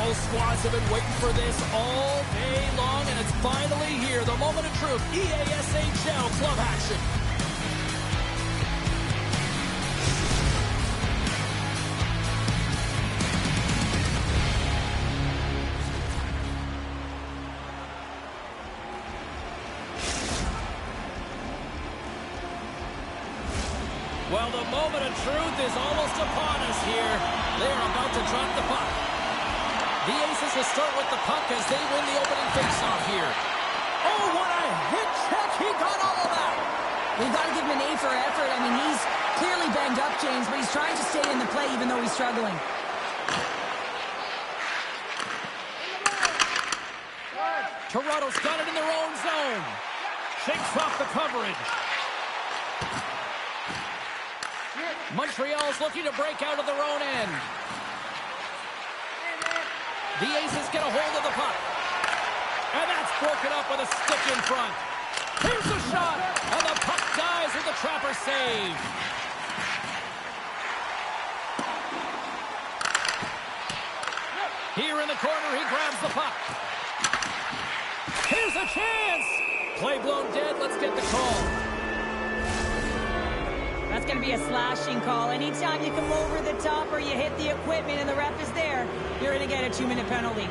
Both squads have been waiting for this all day long, and it's finally here. The moment of truth. EASHL club action. Well, the moment of truth is almost upon us here. They're about to drop the puck. The Aces will start with the puck as they win the opening faceoff here. Oh, what a hit check. He got all of that. We've got to give him an A for effort. I mean, he's clearly banged up, James, but he's trying to stay in the play even though he's struggling. Toronto's got it in their own zone. Shakes off the coverage. Montreal's looking to break out of their own end. The Aces get a hold of the puck. And that's broken up with a stick in front. Here's the shot. And the puck dies with the trapper save. Here in the corner, he grabs the puck. Here's a chance. Play blown dead. Let's get the call. That's going to be a slashing call. Anytime you come over the top or you hit the equipment and the ref is there, you're going to get a 2-minute penalty.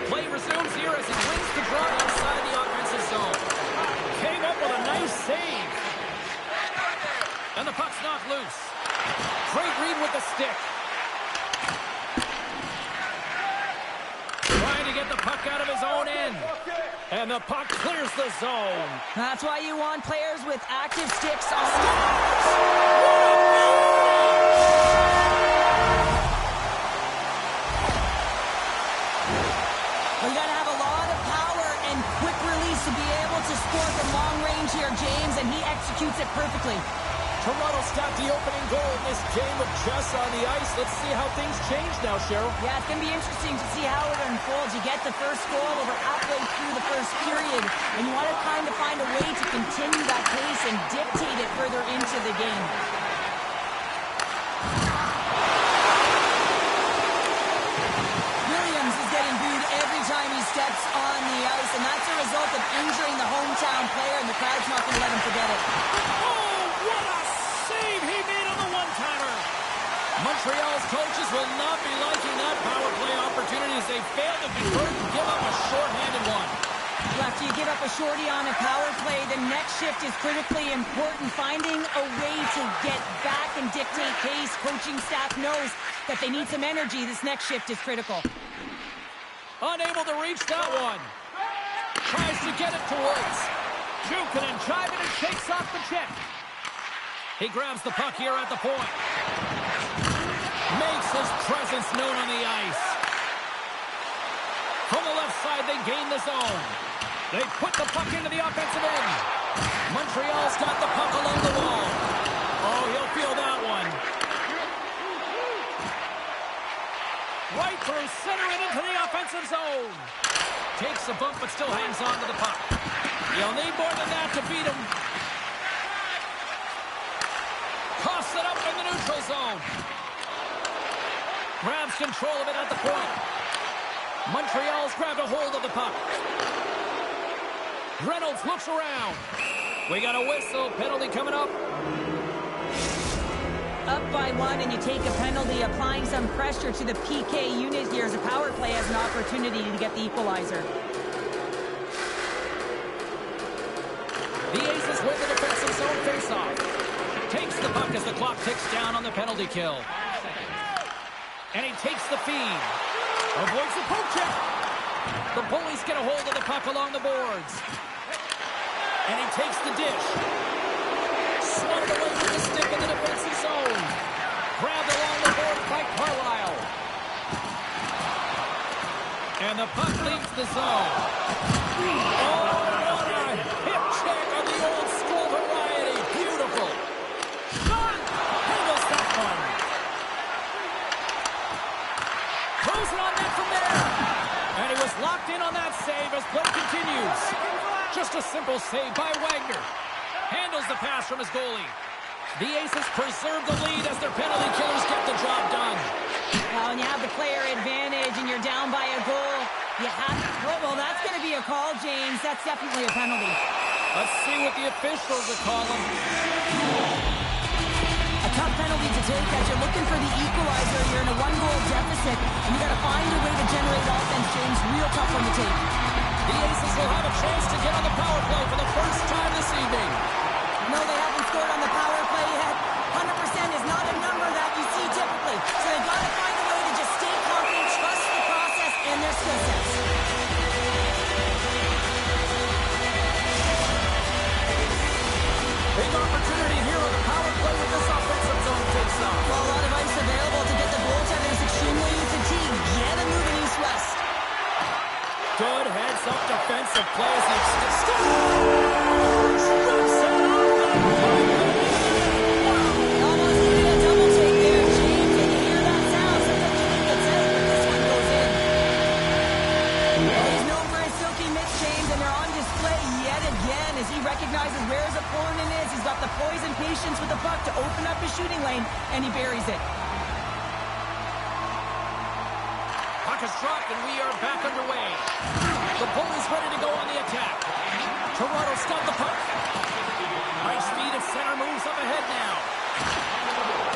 Play resumes here as he wins the draw inside the offensive zone. Came up with a nice save. And the puck's knocked loose. Great read with the stick. Trying to get the puck out of his own end. And the puck clears the zone. That's why you want players with active sticks on. We got to have a lot of power and quick release to be able to score from long range here, James, and he executes it perfectly. Toronto's got the opening goal in this game with Jess on the ice. Let's see how things change now, Cheryl. Yeah, it's going to be interesting to see how it unfolds. You get the first goal over halfway through the first period, and you want to kind of find a way to continue that pace and dictate it further into the game. Williams is getting booed every time he steps on the ice, and that's a result of injuring the hometown player, and the crowd's not going to let him forget it. What a save he made on the one-timer. Montreal's coaches will not be liking that power play opportunity as they fail to convert and give up a short-handed one. After you give up a shorty on a power play, the next shift is critically important. Finding a way to get back and dictate pace. Coaching staff knows that they need some energy. This next shift is critical. Unable to reach that one. Tries to get it towards. Jukin and jiving and shakes off the check. He grabs the puck here at the point. Makes his presence known on the ice. From the left side, they gain the zone. They put the puck into the offensive end. Montreal's got the puck along the wall. Oh, he'll feel that one. Right through center and into the offensive zone. Takes a bump, but still hangs on to the puck. You'll need more than that to beat him. Toss it up in the neutral zone. Grabs control of it at the point. Montreal's grabbed a hold of the puck. Reynolds looks around. We got a whistle. Penalty coming up. Up by 1 and you take a penalty, applying some pressure to the PK unit here as a power play has an opportunity to get the equalizer. The Aces win the defensive zone faceoff. Takes the puck as the clock ticks down on the penalty kill. And he takes the feed. Avoids the poke check. The Bullies get a hold of the puck along the boards. And he takes the dish. Swatted away with the stick in the defensive zone. Grabbed along the board by Carlisle. And the puck leaves the zone. Oh, what a hip check on the old school variety. Beautiful. Shot! Handles that one. Throws it on net from there. And he was locked in on that save as play continues. Just a simple save by Wagner. Handles the pass from his goalie. The Aces preserve the lead as their penalty killers get the job done. When you have the player advantage and you're down by a goal, you have to... Well, that's going to be a call, James. That's definitely a penalty. Let's see what the officials are calling. A tough penalty to take as you're looking for the equalizer. You're in a one-goal deficit, and you got to find a way to generate offense, James. Real tough one to take. The Aces will have a chance to get on the power play for the first time this evening. No, they haven't scored on the power play yet. 100% is not a number that you see typically. So they got to find a way to just stay confident, trust the process and their skill sets. Big opportunity here on the power play with this offensive zone face-off. Well, a lot of ice available to get the goaltenders extremely fatigued. Get a move in east-west. Good heads-up defensive play as he scores! Rips it off the play! Almost needed a double take there, James. And you hear that sound. Sometimes you think it's out, but this one goes in. Well, he's known for his silky mitts, James, and they're on display yet again as he recognizes where his opponent is. He's got the poise and patience with the puck to open up his shooting lane, and he buries it. Puck is dropped, and we are back underway. The Bullies ready to go on the attack. Toronto's got the puck. High speed at center, moves up ahead now.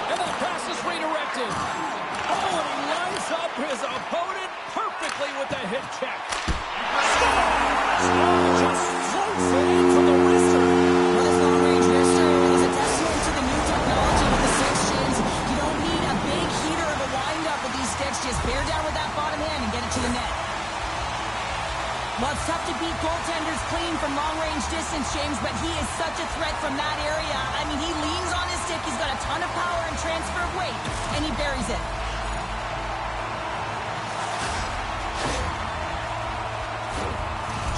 And that pass is redirected. Oh, and he lines up his opponent perfectly with the hip check. Just floats it in from the wrister. Well, this long-range wrister is a testament to the new technology with the six shins. You don't need a big heater of a wind-up with these sticks. Just bear down with that bottom hand and get it to the net. Well, it's tough to beat goaltenders clean from long-range distance, James, but he is such a threat from that area. I mean, he leans on his stick. He's got a ton of power and transfer of weight, and he buries it.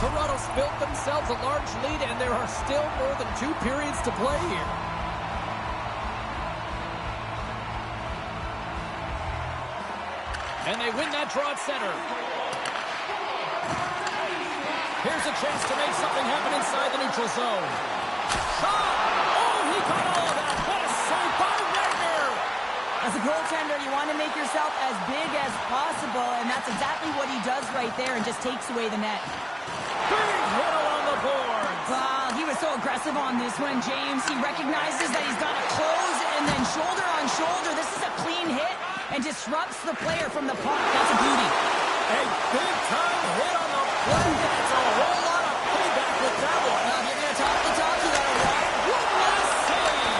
Toronto's built themselves a large lead, and there are still more than 2 periods to play here. And they win that draw at center. Here's a chance to make something happen inside the neutral zone. Shot! Oh, he got all of that. What a save by Wagner! As a goaltender, you want to make yourself as big as possible, and that's exactly what he does right there and just takes away the net. Big hit along the boards. Wow, he was so aggressive on this one, James. He recognizes that he's got to close and then shoulder on shoulder. This is a clean hit and disrupts the player from the puck. That's a beauty. A big-time hit on the play. That's a whole lot of payback with that one. If you're going to talk the talk, you got to walk. What a save!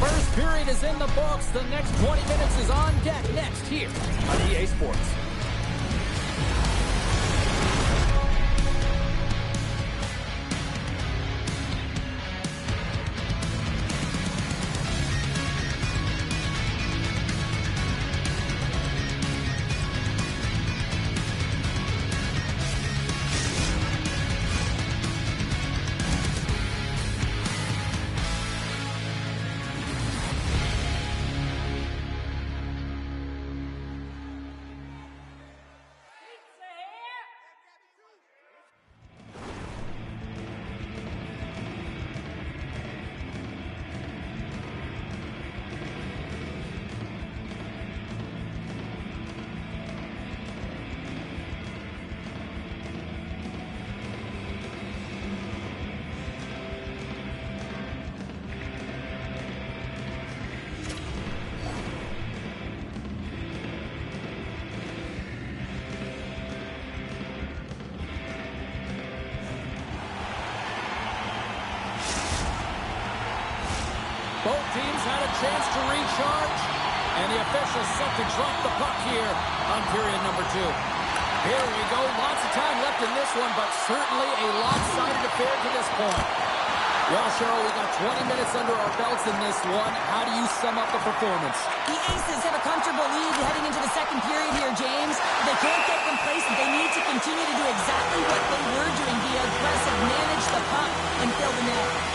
First period is in the books. The next 20 minutes is on deck next here on EA Sports. Both teams had a chance to recharge, and the officials set to drop the puck here on period number 2. Here we go. Lots of time left in this one, but certainly a lopsided affair to this point. Well, Cheryl, we got 20 minutes under our belts in this one. How do you sum up the performance? The Aces have a comfortable lead heading into the second period here, James. They can't get complacent. They need to continue to do exactly what they were doing, be aggressive, manage the puck, and fill the net.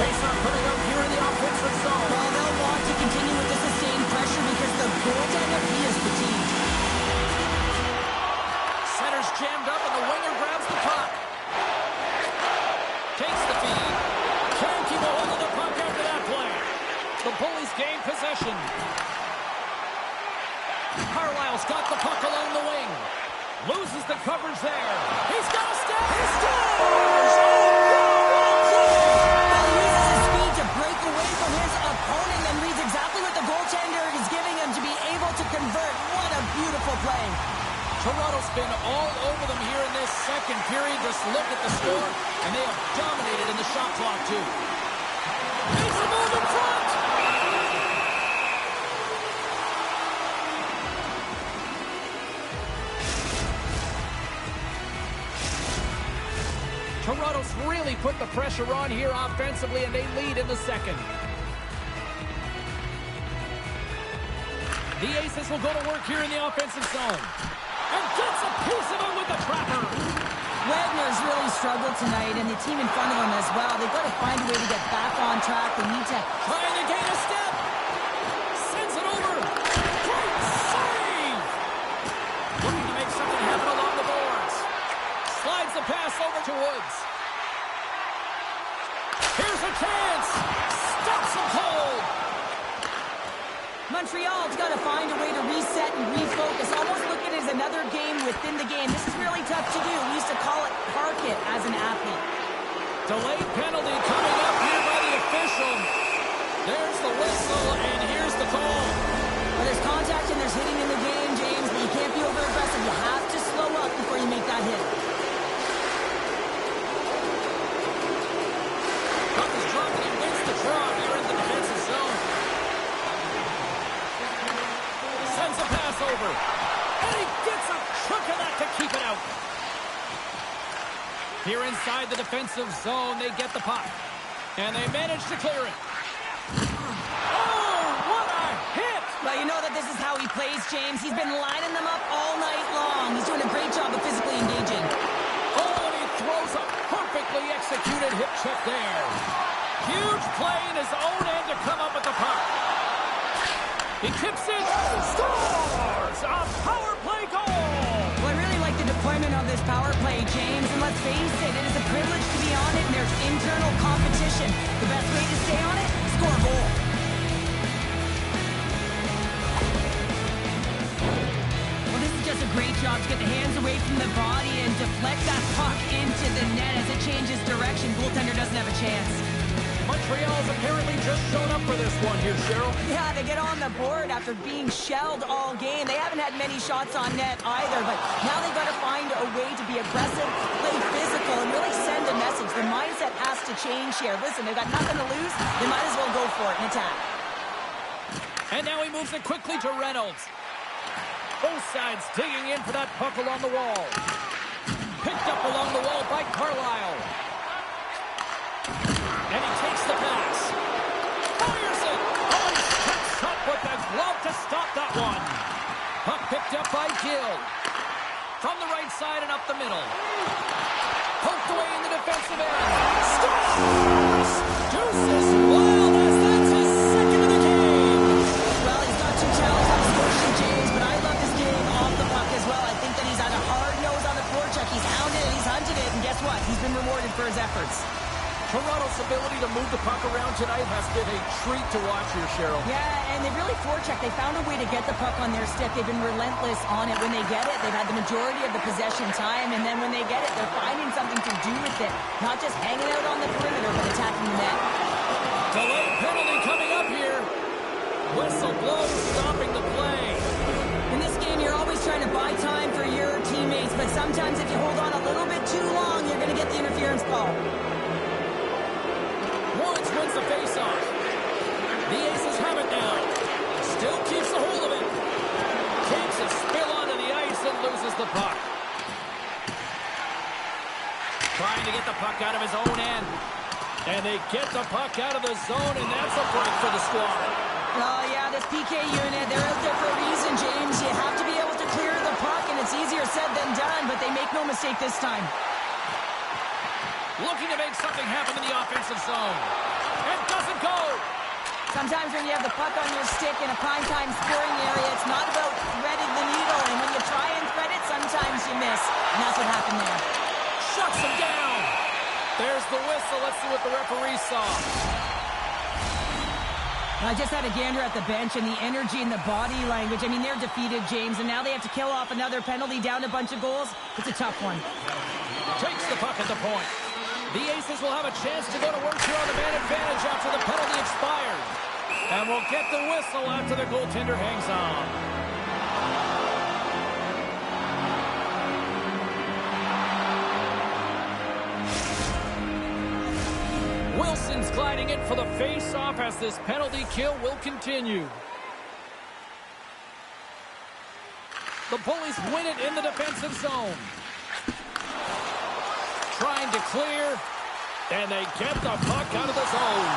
Face-off coming up here in the offensive zone. Well, they'll want to continue with the sustained pressure because the goaltender jammed up, and the winger grabs the puck. Takes the feed. Can't keep a hold of the puck after that play. The Bullies gain possession. Carlisle's got the puck along the wing. Loses the coverage there. He's got a step. He scores! Well, he uses his speed to break away from his opponent and reads exactly what the goaltender is giving him to be able to convert. What a beautiful play. Toronto's been all over them here in this second period. Just look at the score, and they have dominated in the shot clock, too. Makes a move in front! Toronto's really put the pressure on here offensively, and they lead in the second. The Aces will go to work here in the offensive zone. And gets a piece of it with the trapper. Wagner's really struggled tonight, and the team in front of him as well. They've got to find a way to get back on track. They need to... Trying to gain a step. Sends it over. Great save. Looking to make something happen along the boards. Slides the pass over to Woods. Here's a chance. Stops him cold. Montreal's got to find a way to reset and refocus. Almost look at it as another game within the game. This is really tough to do. We used to call it park it as an athlete. Delayed penalty coming up here by the official. There's the whistle, and here's the call. Well, there's contact and there's hitting in the game, James, but you can't be over-aggressive. You have to slow up before you make that hit. Puck is dropped, and he wins the draw here in the defensive zone. Sends a pass over. And he gets a chunk of that to keep it out. Here inside the defensive zone, they get the puck. And they manage to clear it. Oh, what a hit! Well, you know that this is how he plays, James. He's been lining them up all night long. He's doing a great job of physically engaging. Oh, and he throws a perfectly executed hip check there. Huge play in his own end to come up with the puck. He tips it, scores! A power play goal! Well, I really like the deployment of this power play, James, and let's face it, it is a privilege to be on it, and there's internal competition. The best way to stay on it, score a goal. Well, this is just a great job to get the hands away from the body and deflect that puck into the net as it changes direction. Goaltender doesn't have a chance. Montreal's apparently just shown up for this one here, Cheryl. Yeah, they get on the board after being shelled all game. They haven't had many shots on net either, but now they've got to find a way to be aggressive, play physical, and really send a message. Their mindset has to change here. Listen, they've got nothing to lose. They might as well go for it and attack. And now he moves it quickly to Reynolds. Both sides digging in for that puck along the wall. Picked up along the wall by Carlisle. And he takes the pass. Fires it. Oh, he steps up with the glove to stop that one. Puck picked up by Gill. From the right side and up the middle. Poked away in the defensive end. Scores! Deuces wild as that's his second of the game. Well, he's not too challenged on his score sheet, James, but I love his game off the puck as well. I think that he's had a hard nose on the forecheck. He's hounded it, he's hunted it, and guess what? He's been rewarded for his efforts. Toronto's ability to move the puck around tonight has been a treat to watch here, Cheryl. Yeah, and they really forechecked. They found a way to get the puck on their stick. They've been relentless on it. When they get it, they've had the majority of the possession time, and then when they get it, they're finding something to do with it. Not just hanging out on the perimeter, but attacking the net. Delayed penalty coming up here. Whistle blows, stopping the play. In this game, you're always trying to buy time for your teammates, but sometimes if you hold on a little bit too long, you're going to get the interference call. Woods wins the faceoff. The Aces have it now. Still keeps a hold of it. Takes a spill onto the ice and loses the puck. Trying to get the puck out of his own end. And they get the puck out of the zone, and that's a break for the squad. Oh, yeah, this PK unit, they're out there for a reason, James. You have to be able to clear the puck, and it's easier said than done, but they make no mistake this time. Looking to make something happen in the offensive zone. And doesn't go. Sometimes when you have the puck on your stick in a primetime scoring area, it's not about threading the needle. And when you try and thread it, sometimes sometimes you miss, and that's what happened there. Shuts him down. There's the whistle. Let's see what the referee saw. I just had a gander at the bench, and the energy and the body language. I mean, they're defeated, James, and now they have to kill off another penalty, down a bunch of goals. It's a tough one. Takes the puck at the point. The Aces will have a chance to go to work here on the man advantage after the penalty expires. And we'll get the whistle after the goaltender hangs on. Wilson's gliding in for the face-off as this penalty kill will continue. The Bullies win it in the defensive zone. Trying to clear, and they get the puck out of the zone.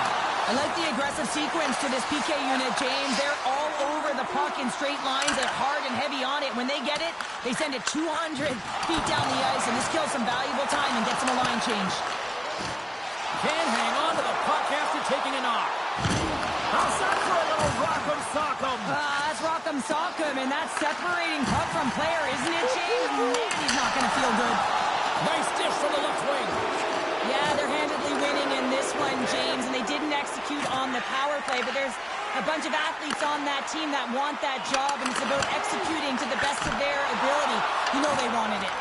I like the aggressive sequence to this PK unit, James. They're all over the puck in straight lines. They're hard and heavy on it. When they get it, they send it 200 feet down the ice, and this kills some valuable time and gets them a line change. Can hang on to the puck after taking a knock. How's that for a little rock'em sock'em? That's rock'em sock'em, and that's separating puck from player, isn't it, James? Man, he's not going to feel good. Nice dish from the left wing. Yeah, they're handedly winning in this one, James, and they didn't execute on the power play, but there's a bunch of athletes on that team that want that job, and it's about executing to the best of their ability. You know they wanted it.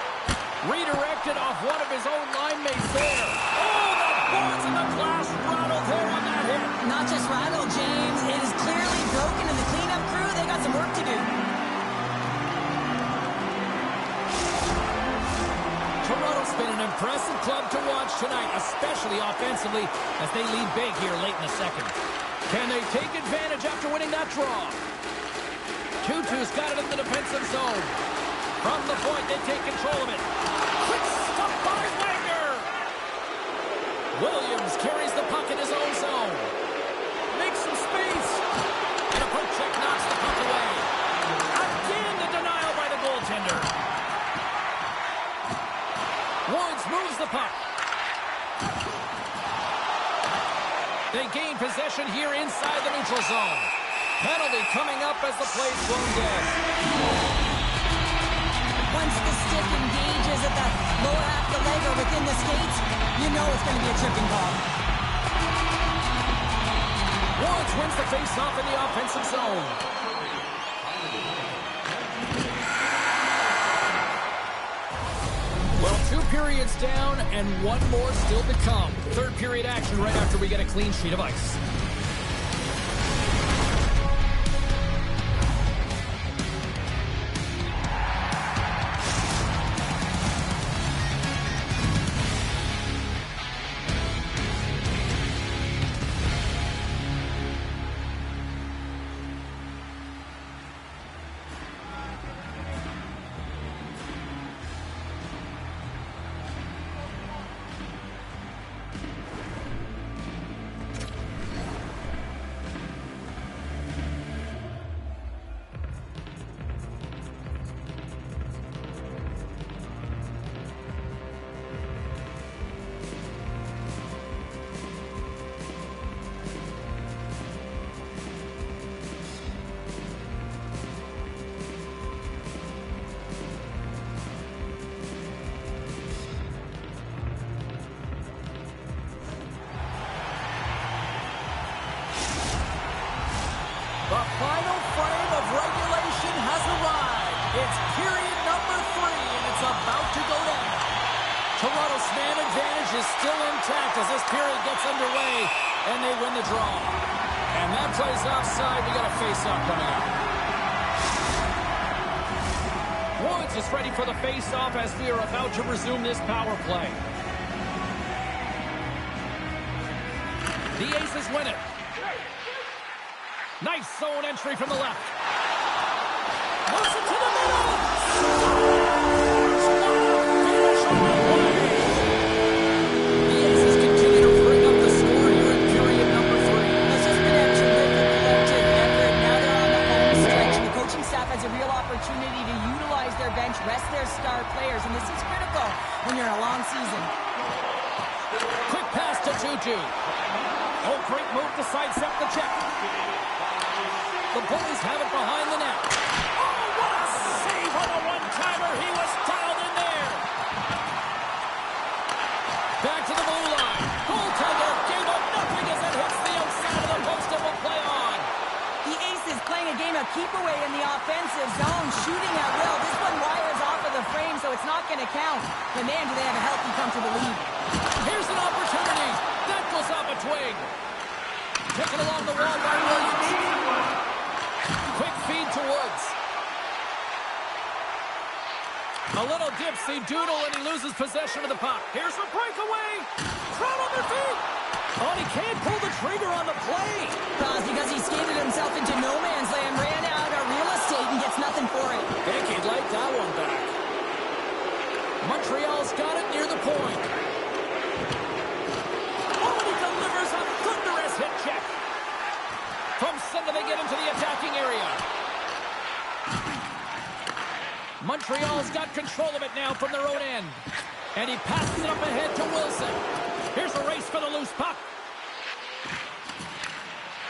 Redirected off one of his own line mates there. Oh, the boards and the glass rattled there on that hit. Not just rattled, James. It is clearly broken, and the cleanup crew, they got some work to do. Toronto's been an impressive club to watch tonight, especially offensively, as they lead big here late in the second. Can they take advantage after winning that draw? Tutu's got it in the defensive zone. From the point, they take control of it. Quick stop by Wagner. Williams carries the puck in his own zone. Makes some space. And a poke check knocks the puck away. Again, the denial by the goaltender. Woods moves the puck. They gain possession here inside the neutral zone. Penalty coming up as the play's thrown dead. Once the stick engages at the lower half of the leg or within the skates, you know it's going to be a tripping call. Woods wins the face-off in the offensive zone. Well, 2 periods down and 1 more still to come. Third period action right after we get a clean sheet of ice. The final frame of regulation has arrived. It's period number 3, and it's about to go down. Toronto's man advantage is still intact as this period gets underway, and they win the draw. And that plays offside. We got a face-off coming up. Woods is ready for the face-off as we are about to resume this power play. The Aces win it. Nice zone entry from the left. Moves it to the middle. Finish on the way. The Aces continue to bring up the score here in period number 3. It's just been a terrific collective effort. Now they're on the home stretch, and the coaching staff has a real opportunity to utilize their bench, rest their star players, and this is critical when you're in a long season. Quick pass to Tutu. Oh, great move to sidestep the check. The Bullies have it behind the net. Oh, what a save on a one-timer. He was a keep away in the offensive zone, shooting at will. This one wires off of the frame, so it's not going to count. But man, do they have a healthy, comfortable lead. Here's an opportunity. That goes off a twig. Taken along the wall by Williams. Quick feed to Woods. A little dipsy doodle, and he loses possession of the puck. Here's a breakaway. Crowd on their feet. Oh, he can't pull the trigger on the play. Well, it's because he skated himself into no man's land, ran out of real estate, and gets nothing for it. Think he'd like that one back. Montreal's got it near the point. Oh, and he delivers a thunderous hit check. From center, they get into the attacking area. Montreal's got control of it now from their own end. And he passes it up ahead to Wilson. Here's a race for the loose puck.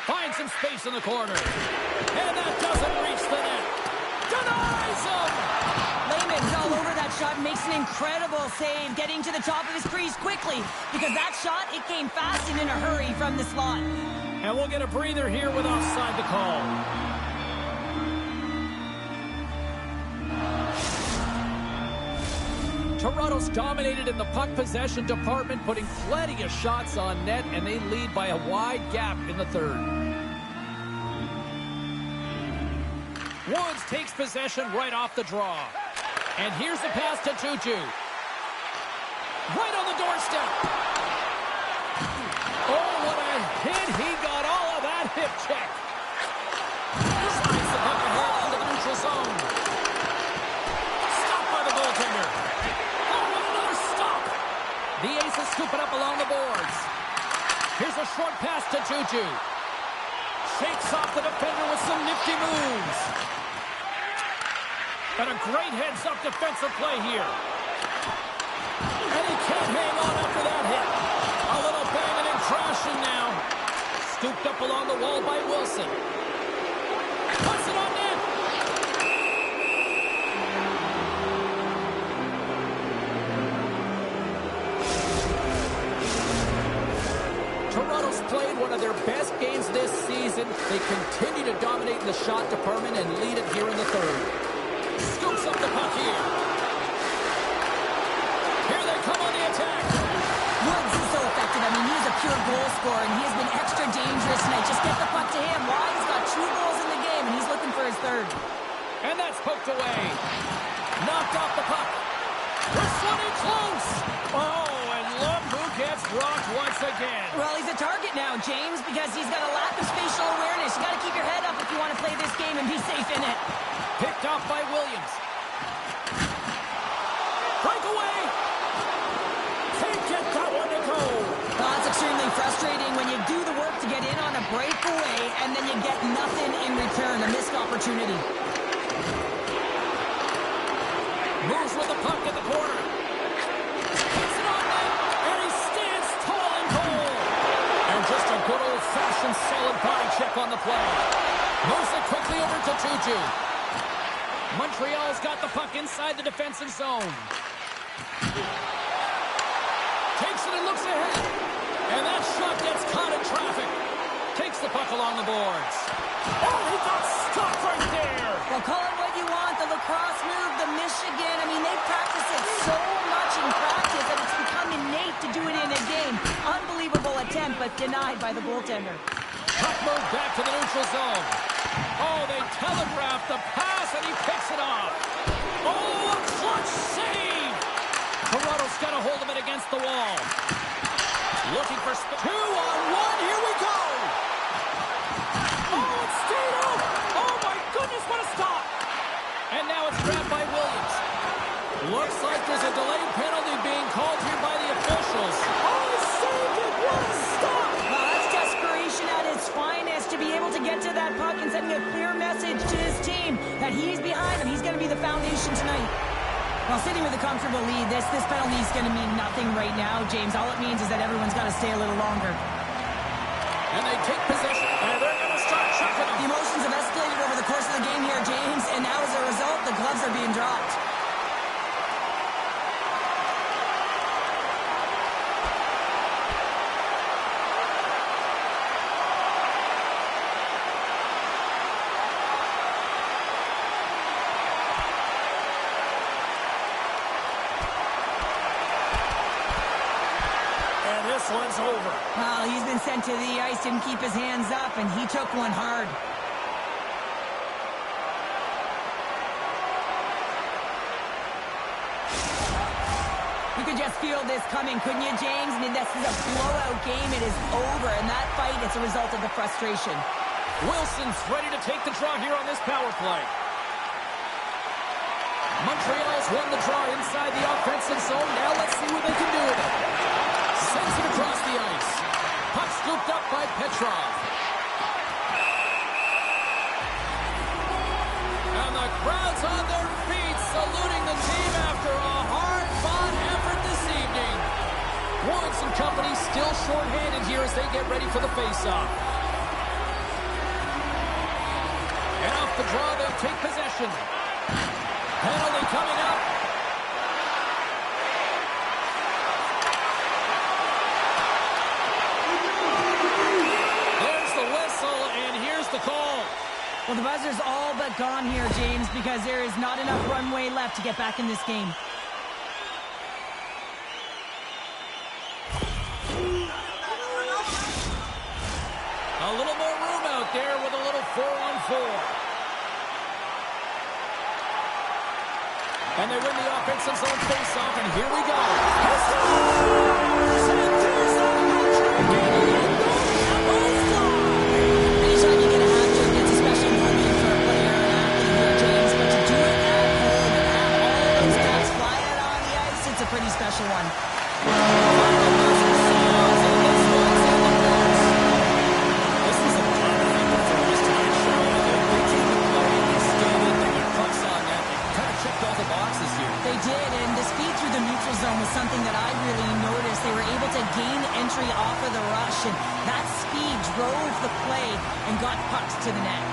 Finds some space in the corner. And that doesn't reach the net. Denies him! Lehman's all over that shot, makes an incredible save, getting to the top of his crease quickly, because that shot, it came fast and in a hurry from the slot. And we'll get a breather here with offside the call. Toronto's dominated in the puck possession department, putting plenty of shots on net, and they lead by a wide gap in the third. Woods takes possession right off the draw. And here's the pass to Tutu. Right on the doorstep. Oh, what a hit. He got all of that hip check. Slides the puck ahead into the neutral zone. Stopped by the goaltender. The Aces scoop it up along the boards. Here's a short pass to Tutu. Shakes off the defender with some nifty moves. And a great heads-up defensive play here. And he can't hang on after that hit. A little banging and crashing now. Scooped up along the wall by Wilson. Puts it on net. Toronto's played one of their best games this season. They continue to dominate in the shot department and lead it here in the third. Scoops up the puck here. Here they come on the attack. Woods is so effective. I mean, he's a pure goal scorer, and he has been extra dangerous tonight. Just get the puck to him. Why? He's got 2 goals in the game, and he's looking for his third. And that's poked away. Knocked off the puck. This one in close. Oh, and look who gets rocked once again. Well, he's a target now, James, because he's got a lack of spatial awareness. You got to keep your head up if you want to play this game and be safe in it. Picked off by Williams. Breakaway. Can't get that one to go. Well, that's extremely frustrating when you do the work to get in on a breakaway and then you get nothing in return, a missed opportunity. Moves with the puck in the corner. Puts it on net, and he stands tall and cold. And just a good old-fashioned solid body check on the play. Moves it quickly over to Tutu. Montreal's got the puck inside the defensive zone. Takes it and looks ahead. And that shot gets caught in traffic. Takes the puck along the boards. Oh, he got stopped right there. Well, call it what you want. The lacrosse move, the Michigan. I mean, they practice it so much in practice that it's become innate to do it in a game. Unbelievable attempt, but denied by the goaltender. Puck moved back to the neutral zone. Oh, they telegraphed the pass, and he picks it off. Oh, a clutch save. Toronto's got a hold of it against the wall. Looking for 2-on-1. Here we go. Oh, it stayed out. Oh, my goodness, what a stop. And now it's grabbed by Williams. Looks like there's a delayed penalty being called here by the officials. Oh, he saved it. What a stop. Well, that's desperation at its finest, to be able to get to that puck and sending a clear message to his team that he's behind him. He's going to be the foundation tonight. Well, sitting with a comfortable lead, this penalty is going to mean nothing right now, James. All it means is that everyone's got to stay a little longer. And they take possession, and they're going to start chucking them. The emotions have escalated over the course of the game here, James, and now as a result, the gloves are being dropped. this one's over. Well, he's been sent to the ice, didn't keep his hands up, and he took one hard. You could just feel this coming, couldn't you, James? I mean, this is a blowout game. It is over, and that fight is a result of the frustration. Wilson's ready to take the draw here on this power play. Montreal's won the draw inside the offensive zone. Now let's see what they can do with it. Sends it across the ice. Puck scooped up by Petrov. And the crowd's on their feet, saluting the team after a hard-fought effort this evening. Woods and company still short-handed here as they get ready for the face-off. And off the draw, they'll take possession. Penalty coming up. There's the whistle, and here's the call. Well, the buzzer's all but gone here, James, because there is not enough runway left to get back in this game. A little more room out there with a little 4-on-4. And they win the offensive zone face-off, and here we go. Anytime you get a hat trick, it's a special moment for a player and athlete here, James. But to do it at home and have all those guys fly out on the ice, it's a pretty special one. This was a dominant performance tonight, Charlotte. They took the play, they skated, they got pucks on net, they kind of checked all the boxes here. They did, and the speed through the neutral zone was something that I really noticed. They were able to gain entry off of the rush, and that speed drove the play and got pucks to the net.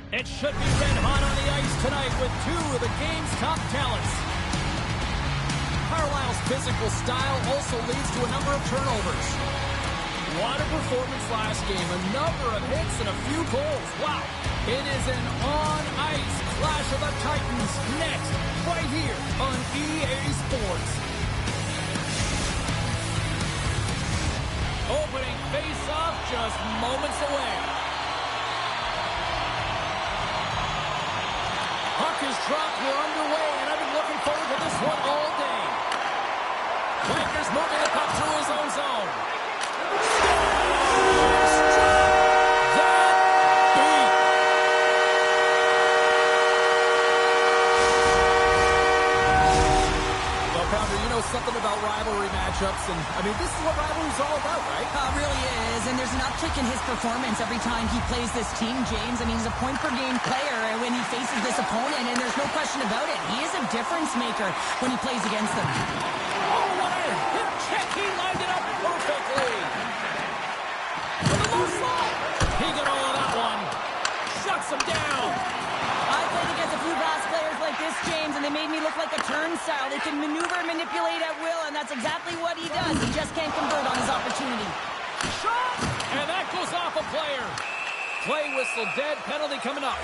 It should be red hot on the ice tonight with two of the game's top talents. Carlisle's physical style also leads to a number of turnovers. What a performance last game. A number of hits and a few goals. Wow. It is an on-ice clash of the Titans next, right here on EA Sports. Opening face-off just moments away. Puck is dropped. We're underway, and I've been looking forward to this one all day. Wagner's moving the puck through his own zone. and there's an uptick in his performance every time he plays this team, James. I mean, he's a point-per-game player when he faces this opponent, and there's no question about it. He is a difference maker when he plays against them. Oh, what a hip check. He lined it up perfectly. With a low slot. He got all of that one. Shuts him down. I played against a few brass players like this, James, and they made me look like a turnstile. They can maneuver and manipulate at will, and that's exactly what he does. He just can't convert on his opportunity. Shot! And that goes off a player. Play whistle dead. Penalty coming up.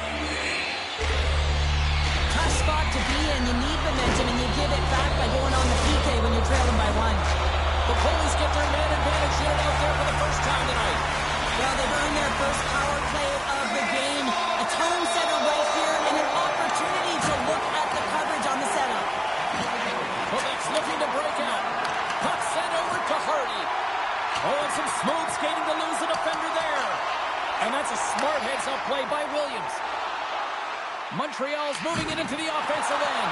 Tough spot to be in. You need momentum, and you give it back by going on the PK when you're trailing by 1. The Bullies get their man advantage unit out there for the first time tonight. Well, they've earned their first power play of the game. A tone setter right here, and an opportunity to look at the coverage on the setup. Quebec's looking to break out. Puck sent over to Hardy. Oh, and some smooth skating to lose a defender there. And that's a smart heads-up play by Williams. Montreal's moving it into the offensive end.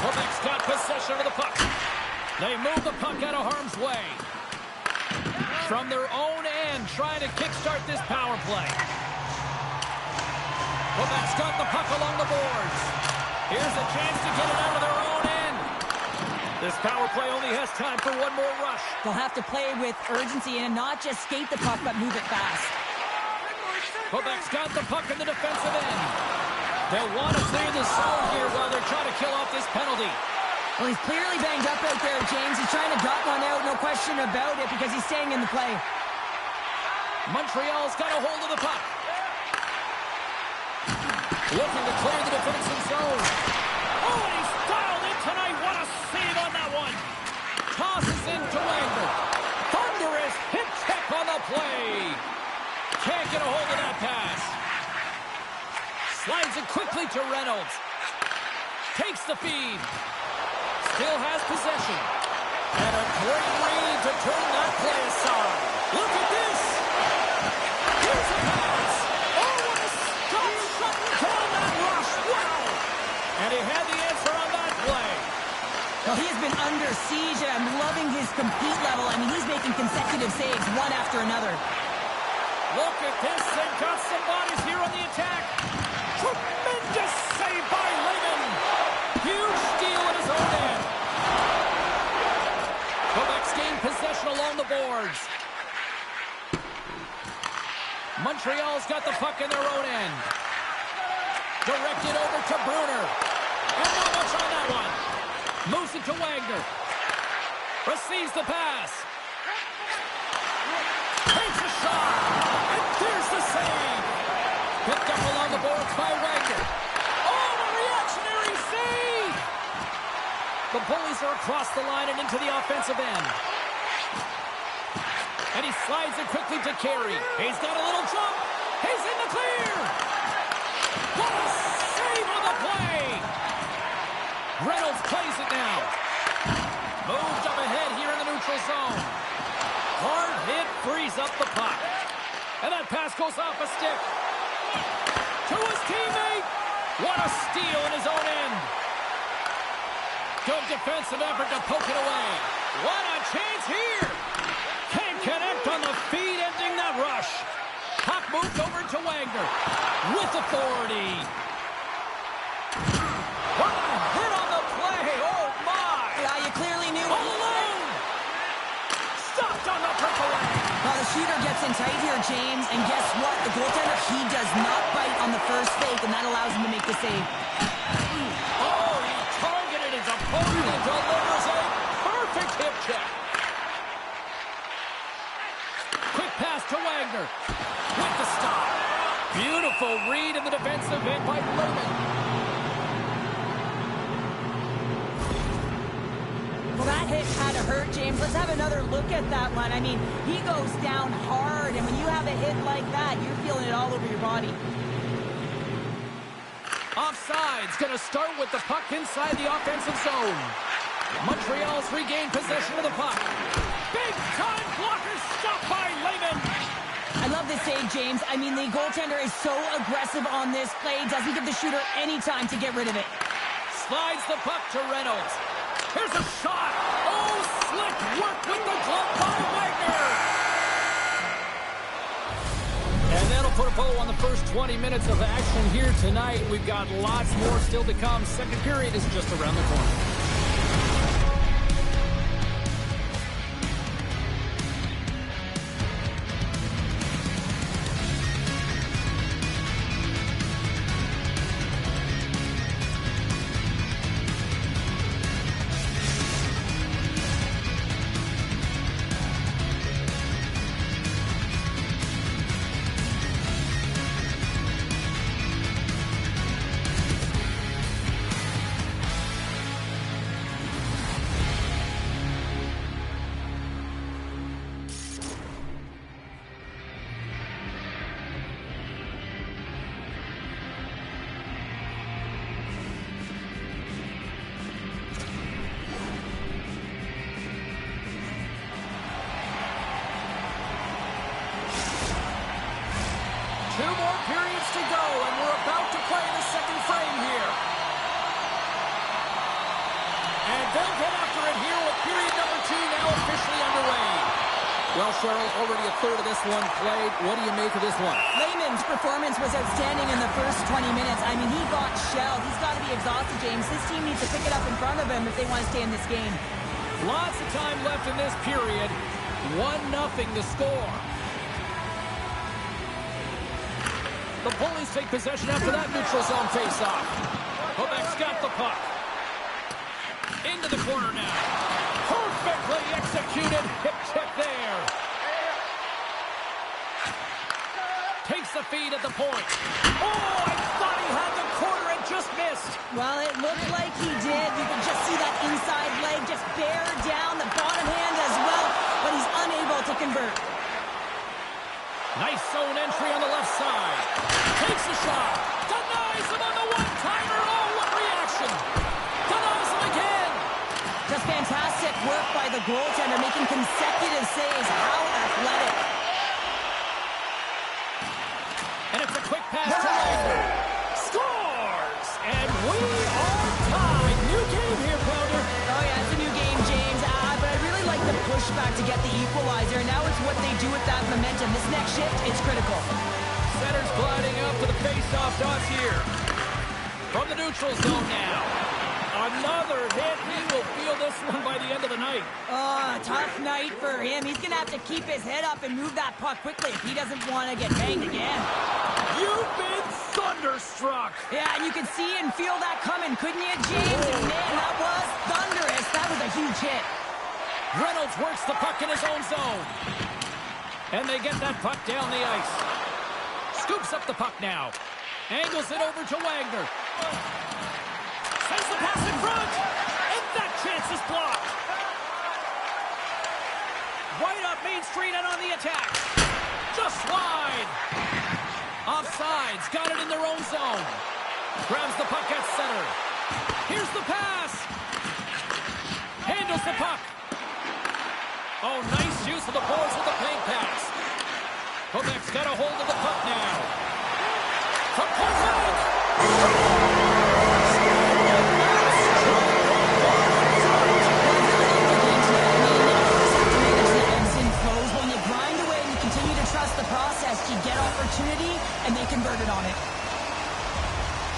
Quebec's got possession of the puck. They move the puck out of harm's way. From their own end, trying to kickstart this power play. Quebec's got the puck along the boards. Here's a chance to get it out of their own end. This power play only has time for one more rush. They'll have to play with urgency and not just skate the puck, but move it fast. Quebec's got the puck in the defensive end. They'll want to clear the zone here while they're trying to kill off this penalty. Well, he's clearly banged up out there, James. He's trying to gut one out, no question about it, because he's staying in the play. Montreal's got a hold of the puck. Looking to clear the defensive zone. Oh, and he's dialed in tonight. What a save on that one. Tosses into Wagner. Thunderous hip check on the play. Can't get a hold of that pass. Slides it quickly to Reynolds. Takes the feed. Still has possession. And a great read to turn that play aside. Look at this. Here's a pass. Oh, what a stop shot on that rush. Wow. And he had the answer on that play. Well, he has been under siege, and I'm loving his compete level. I mean, he's making consecutive saves, one after another. Look at this. They've got some bodies here on the attack. Tremendous save by Lehman. Huge steal at his own end. Quebec's gained possession along the boards. Montreal's got the puck in their own end. Directed over to Bruner. And not much on that one. Moves it to Wagner. Receives the pass. Takes a shot. And there's the save. Picked up along the boards by Wagner. Oh, a reactionary save. The Bullies are across the line and into the offensive end. And he slides it quickly to Carey. He's got a little jump. He's in the clear. What a save on the play. Reynolds plays it now. Moved up ahead here in the neutral zone. Hard hit frees up the puck. And that pass goes off a stick. To his teammate. What a steal in his own end. Good defensive effort to poke it away. What a chance here. Can't connect on the feed, ending that rush. Puck moved over to Wagner. With authority. What a hit on the play. Oh, my. Yeah, you clearly knew. All alone. Stopped on the breakaway. Well, the shooter gets in tight here, James, and guess what? The goaltender, he does not bite on the first fake, and that allows him to make the save. Oh, he targeted his opponent and delivers a perfect hip check. Quick pass to Wagner. With the stop. Beautiful read in the defensive end by Lehman. Well, that hit had to hurt, James. Let's have another look at that one. I mean, he goes down hard, and when you have a hit like that, you're feeling it all over your body. Offside's going to start with the puck inside the offensive zone. Montreal's regained possession of the puck. Big-time blocker stopped by Lehman. I love this save, James. I mean, the goaltender is so aggressive on this play. Doesn't give the shooter any time to get rid of it. Slides the puck to Reynolds. Here's a shot. Oh, slick work with the glove by Wagner. tempo on the first 20 minutes of action here tonight. We've got lots more still to come. Second period is just around the corner. Two more periods to go, and we're about to play the second frame here. And they'll get after it here with period number 2 now officially underway. Well, Cheryl, already a third of this one played. What do you make of this one? Lehman's performance was outstanding in the first 20 minutes. I mean, he got shelled. He's got to be exhausted, James. This team needs to pick it up in front of him if they want to stay in this game. Lots of time left in this period. 1-0 the score. The Bullies take possession after that neutral zone faceoff. Quebec's got the puck. Into the corner now. Perfectly executed. Hip check there. Takes the feed at the point. Oh, I thought he had the corner and just missed. Well, it looked like he did. You can just see that inside leg just bear down the bottom hand as well, but he's unable to convert. Nice zone entry on the left side. Takes a shot. Denies him on the one-timer. Oh, what reaction. Denies him again. Just fantastic work by the goaltender, making consecutive saves. How athletic. And it's a quick pass to Wagner. Scores! And we are tied. New game here, Pounder. Oh, yeah, it's a new game, James. But I really like the pushback to get the equalizer. Now it's what they do with that momentum. This next shift, it's critical. Center's gliding up to the face-off dots here. From the neutral zone now. Another hit. He will feel this one by the end of the night. Oh, tough night for him. He's going to have to keep his head up and move that puck quickly if he doesn't want to get banged again. You've been thunderstruck. Yeah, and you could see and feel that coming, couldn't you, James? And man, that was thunderous. That was a huge hit. Reynolds works the puck in his own zone. And they get that puck down the ice. Scoops up the puck now. Angles it over to Wagner. Sends the pass in front. And that chance is blocked. Right up Main Street and on the attack. Just wide. Offsides. Got it in their own zone. Grabs the puck at center. Here's the pass. Handles the puck. Oh, nice use of the boards with the paint pass. Quebec's got a hold of the puck now. From Quebec! When you grind away and you continue to trust the process, you get opportunity and they converted on it.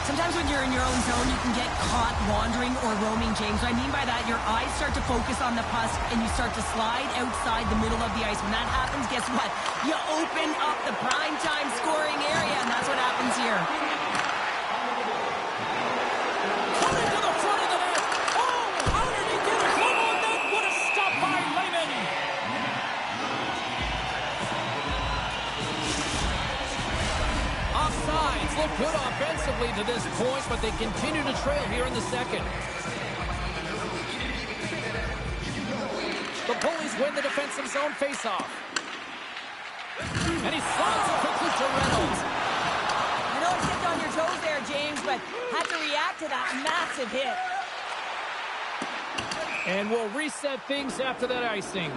Sometimes when you're in your own zone, you can get caught wandering or roaming, James. What I mean by that, your eyes start to focus on the puck and you start to slide outside the middle of the ice. When that happens, guess what? You open up the primetime scoring area, and that's what happens here. Coming to the front of the net. Oh, how did he get it? One on net. What a stop by Lehman. Offsides look good offensively to this point, but they continue to trail here in the second. The Bullies win the defensive zone faceoff. And he slides it quickly to Reynolds. I know it stepped on your toes there, James, but had to react to that massive hit. And we'll reset things after that icing.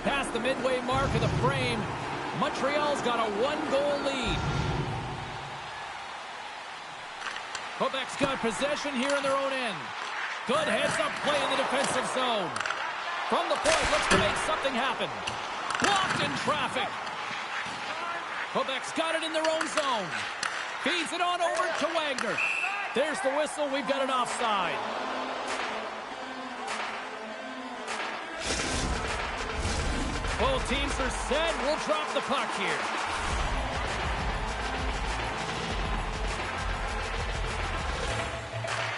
Past the midway mark of the frame, Montreal's got a 1-goal lead. Quebec's got possession here in their own end. Good heads-up play in the defensive zone. From the point, looks to make something happen. Blocked in traffic. Quebec's got it in their own zone. Feeds it on over to Wagner. There's the whistle. We've got an offside. Both teams are set. We'll drop the puck here.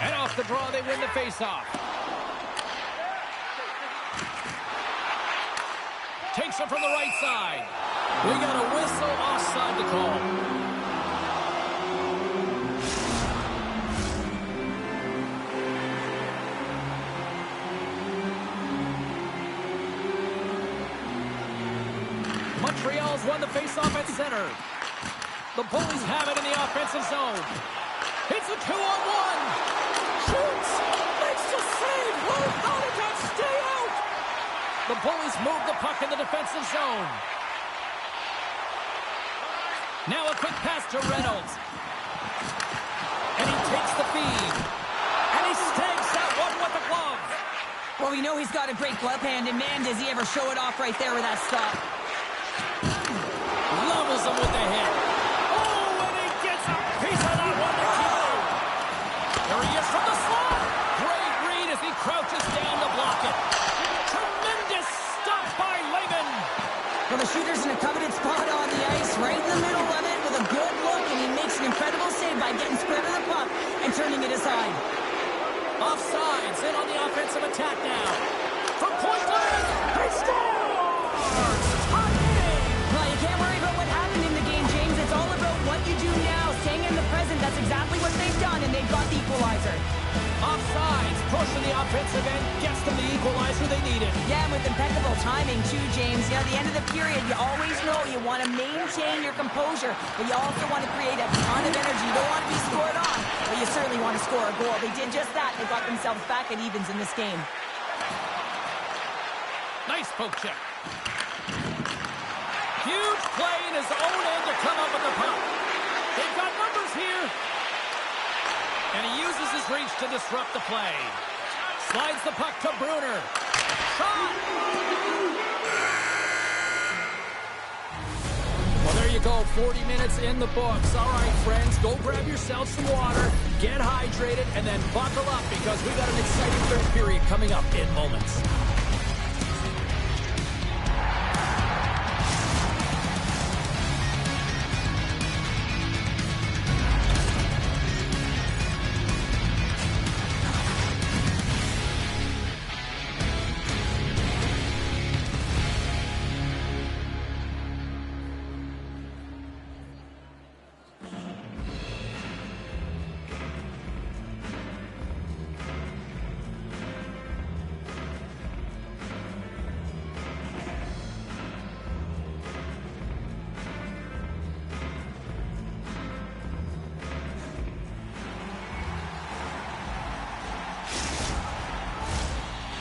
And off the draw, they win the faceoff. Takes it from the right side. We got a whistle offside to call. Montreal's won the faceoff at center. The Bullies have it in the offensive zone. It's a 2-on-1. Shoots. Makes the save. How did that stay out? The Bullies move the puck in the defensive zone. Now a quick pass to Reynolds. And he takes the feed. And he snags that one with the glove. Well, we know he's got a great glove hand, and man, does he ever show it off right there with that stop. Levels him with the hit. Oh, and he gets a piece of that one to keep. There he is from the slot. Great read as he crouches down to block it. Tremendous stop by Lehman. Well, the shooter's in a coveted spot on the ice, right in the middle of it with a good look, and he makes an incredible save by getting spread of the puck and turning it aside. Offsides, in on the offensive attack now. From point blank, he scores! Well, you can't worry about what happened in the game, James. It's all about what you do now, staying in the present. That's exactly what they've done, and they've got the equalizer. Offsides, pushing the offensive end, gets them the equalizer they needed. Yeah, and with impeccable timing, too, James. You know, at the end of the period, you always know you want to maintain your composure, but you also want to create a ton of energy. You don't want to be scored on, but you certainly want to score a goal. They did just that. They got themselves back at evens in this game. Nice poke check. Huge play in his own end to come up with the puck. They've got numbers here. And he uses his reach to disrupt the play. Slides the puck to Bruner. Shot! Well, there you go. 40 minutes in the books. All right, friends, go grab yourselves some water, get hydrated, and then buckle up because we got an exciting third period coming up in moments.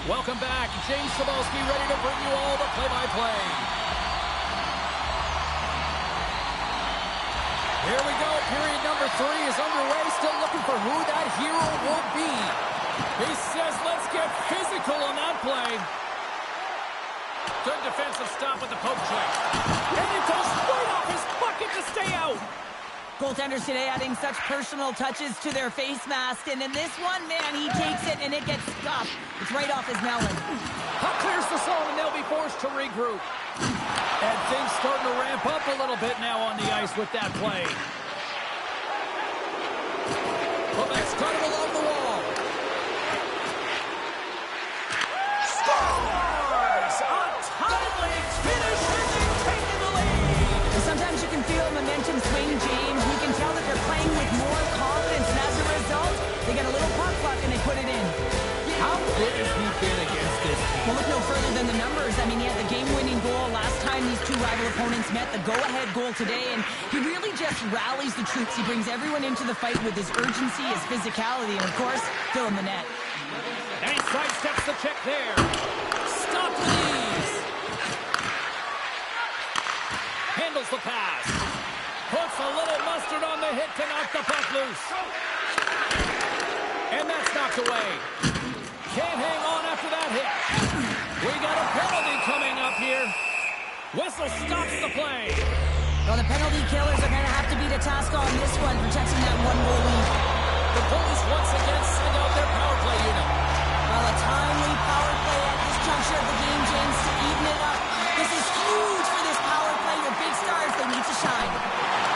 Welcome back. James Cebulski ready to bring you all the play-by-play. Here we go. Period number 3 is underway. Still looking for who that hero will be. He says, let's get physical on that play. Good defensive stop with the poke check. And it goes right off his bucket to stay out. Goaltenders today adding such personal touches to their face mask. And in this one, man, he takes it and it gets scuffed. It's right off his melon. Puck clears the zone and they'll be forced to regroup. And things starting to ramp up a little bit now on the ice with that play. Quebec's got it along the wall. Scores! A timely finish and they've taken the lead. Sometimes you can feel momentum swing, James. You can tell that they're playing with more confidence, and as a result, they get a little puck luck and they put it in. How good has he been against this team? Well, look no further than the numbers. I mean, he had the game-winning goal last time these two rival opponents met, the go-ahead goal today, and he really just rallies the troops. He brings everyone into the fight with his urgency, his physicality, and, of course, filling the net. And he sidesteps the check there. Stop these. Handles the pass. Puts a little mustard on the hit to knock the puck loose. And that's knocked away. Can't hang on after that hit. We got a penalty coming up here. Whistle stops the play. Well, the penalty killers are going to have to beat a task on this one, protecting that one-goal lead. The Bullies once again send out their power play unit. Well, a timely power play at this juncture of the game, James, to even it up. This is huge for this power play. Your big stars, they need to shine.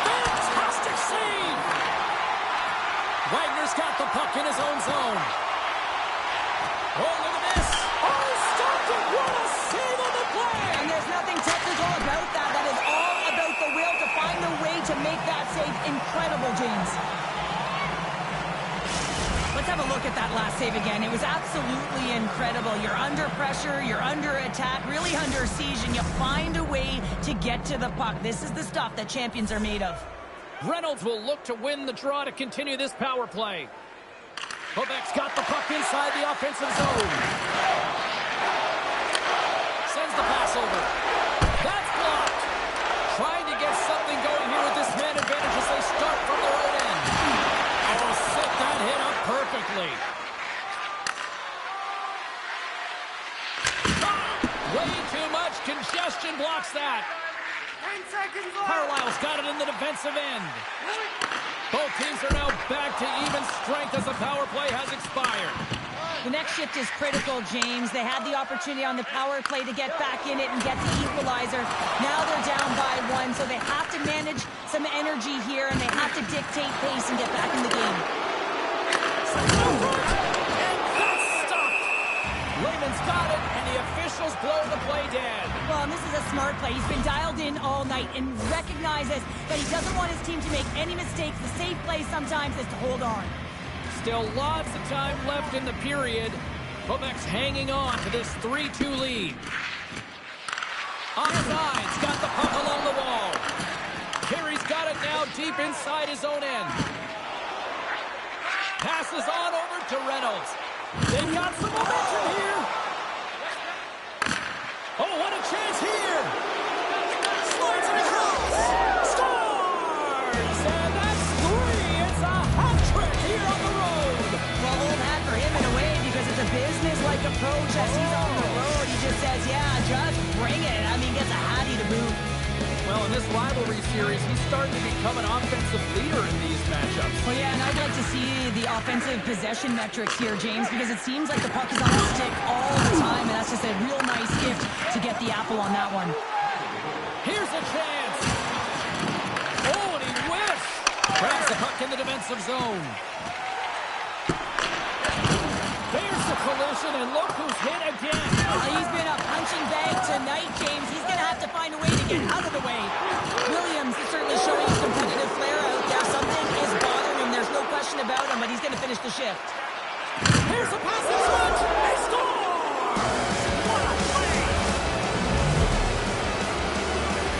Fantastic save! Wagner's got the puck in his own zone. Oh, look at this. Oh, stopped it. What a save on the play. And there's nothing technical about that. That is all about the will to find a way to make that save incredible, James. Let's have a look at that last save again. It was absolutely incredible. You're under pressure, you're under attack, really under siege, and you find a way to get to the puck. This is the stuff that champions are made of. Reynolds will look to win the draw to continue this power play. Quebec's got the puck inside the offensive zone. Sends the pass over. That's blocked. Trying to get something going here with this man advantage as they start from their own end. Oh, set that hit up perfectly. Way too much congestion blocks that. 10 seconds left. Carlisle's got it in the defensive end. Both teams are now back to even strength as the power play has expired. The next shift is critical, James. They had the opportunity on the power play to get back in it and get the equalizer. Now they're down by 1, so they have to manage some energy here, and they have to dictate pace and get back in the game. And that's stopped. Lehman's got it, and the officials blow the play dead. Well, and this is a smart play. He's been dialed in all night and recognizes that he doesn't want his team to make any mistakes. The safe play sometimes is to hold on. Still lots of time left in the period. Quebec's hanging on to this 3-2 lead. Offside's got the puck along the wall. Carey's got it now deep inside his own end. Passes on over to Reynolds. They've got some momentum here. Oh, what a chance here. Slides it across. Scores! And that's 3. It's a hat trick here on the road. Well, old hat for him in a way because it's a business-like approach as he's on the road. He just says, yeah, just bring it. I mean, gets a hattie to boot. Well, in this rivalry series, he's starting to become an offensive leader in these matchups. Well, yeah, and I'd like to see the offensive possession metrics here, James, because it seems like the puck is on the stick all the time, and that's just a real nice gift to get the apple on that one. Here's a chance. Oh, and he whiffs. Grabs the puck in the defensive zone. There's the collision, and look who's hit again. He's been a punching bag tonight, James. He's going to have to find a way to get out of the way. Williams is certainly showing his competitive flair out there. Something is bothering him. There's no question about him, but he's going to finish the shift. Here's a pass.